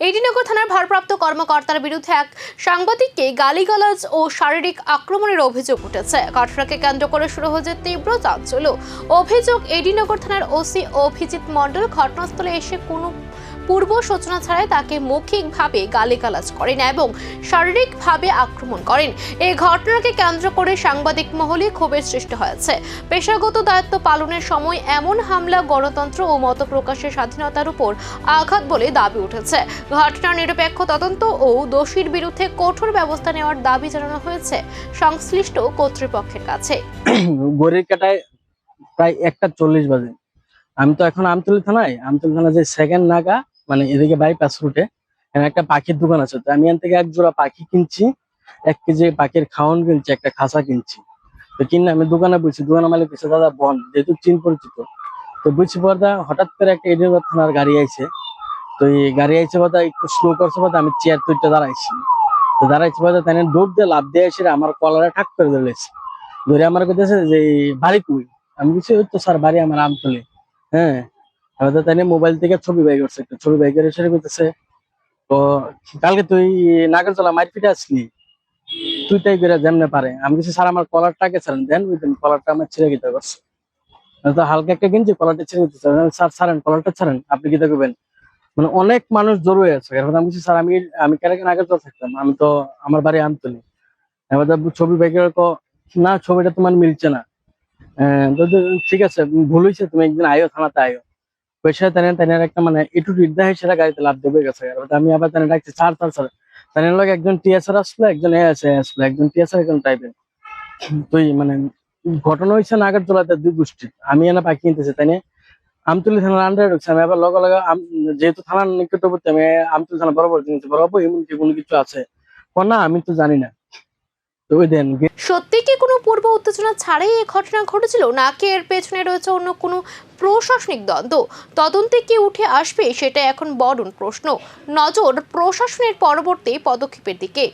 এডিনগর থানার ভারপ্রাপ্ত কর্মকর্তার বিরুদ্ধে এক সাংবাদিককে গালিগালাজ ও শারীরিক আক্রমণের অভিযোগ উঠেছে। ঘটনাকে কেন্দ্র করে শুরু হয়েছে তীব্র চাঞ্চল্য। অভিযোগ, এডিনগর থানার ওসি অভিজিৎ মণ্ডল ঘটনাস্থলে এসে কোনো পূর্ব সূচনা ছাড়াই তাকে মৌখিকভাবে গালিগালাজ করেন এবং শারীরিকভাবে আক্রমণ করেন। এই ঘটনাকে কেন্দ্র করে সাংবাদিক মহলে ক্ষোভের সৃষ্টি হয়েছে। পেশাগত দায়িত্ব পালনের সময় এমন হামলা গণতন্ত্র ও মত প্রকাশের স্বাধীনতার উপর আঘাত বলে দাবি উঠেছে। ঘটনার নিরপেক্ষ তদন্ত ও দোষীর বিরুদ্ধে কঠোর ব্যবস্থা নেওয়ার দাবি জানানো হয়েছে সংশ্লিষ্ট কর্তৃপক্ষের কাছে। ঘড়ির কাটায় প্রায় 1:40 বাজে। আমি তো এখন আমতলী থানায় যে সেকেন্ড নাগা মানে এদিকে বাইপাস রুটে একটা পাখির দোকান আছে। তো আমি এখান থেকে এক জোড়া পাখি কিনছি, 1 কেজি পাখির খাওয়ান কিনছি, একটা খাঁচা কিনছি। তো কিনে আমি দোকানে বলছি, দোকানের মালিক বলছে দাদা বন, যেহেতু চিন পরিচিত। তো বুঝছি পর্দা হঠাৎ করে একটা এডিনগর থানার গাড়ি আইছে। তো এই গাড়ি আইছে পর্দা একটু স্লো করছে পর্দা, আমি চেয়ার তৈরিটা দাঁড়াইছি। তো দাঁড়াইছি পর্দা তাই দৌড় দিয়ে লাভ দিয়ে এসে আমার কলারে ঠাক করে ধরেছে। ধরে আমার কাছে যে বাড়ি কই, আমি বলছি ওই তো স্যার বাড়ি আমার আমতলী। হ্যাঁ, তাই মোবাইল থেকে ছবি বাই করছে, একটা ছবি বাই করে সেটা করতেছে। তো কালকে তুই নাগরতলা মারপিটে আসলি, তুই তাই করে যেমনে পারে। আমি কিছু স্যার আমার কলারটাকে ছাড়েন দেন, বুঝলেন কলারটা আমার ছিঁড়ে গিতে করছে। তো হালকা একটা কিনছি, কলারটা ছিঁড়ে দিতে স্যার ছাড়েন কলারটা ছাড়েন, আপনি গিতে করবেন। মানে অনেক মানুষ জড়ো হয়ে আছে। এখন আমি বলছি স্যার আমি কেন নাগরতলা থাকতাম, আমি তো আমার বাড়ি আমতলী। এবার ছবি বাই করে না ছবিটা তোমার মিলছে না। ঠিক আছে ভুল হয়েছে, তুমি একদিন আয়ো থানাতে আয়ো। পয়সা তেনার একটা মানে একটু নির্দায় সেটা গাড়িতে লাভ দেবে গেছে। আমি আবার তেনা ডাকছি স্যার তেনার লোক একজন টিএসআর আসলো, একজন আসলো, একজন টিএসআর একজন টাইপের। তুই মানে ঘটনা হয়েছে নাগরতলাতে 2 গোষ্ঠী। আমি এনে পাখি কিনতেছি, তাই আমতলী থানার আন্ডারে ঢুকছে। আমি আবার লগে লগে যেহেতু থানার নিকটবর্তী, আমি আমতলী থানা বরাবর কিনছি। বরাবর এমন কি কোনো কিছু আছে না, আমি তো জানি না। সত্যি কি কোনো পূর্ব উত্তেজনা ছাড়াই এই ঘটনা ঘটেছিল, নাকি এর পেছনে রয়েছে অন্য কোনো প্রশাসনিক দ্বন্দ্ব? তদন্তে কি উঠে আসবে সেটা এখন বড় প্রশ্ন। নজর প্রশাসনের পরবর্তী পদক্ষেপের দিকে।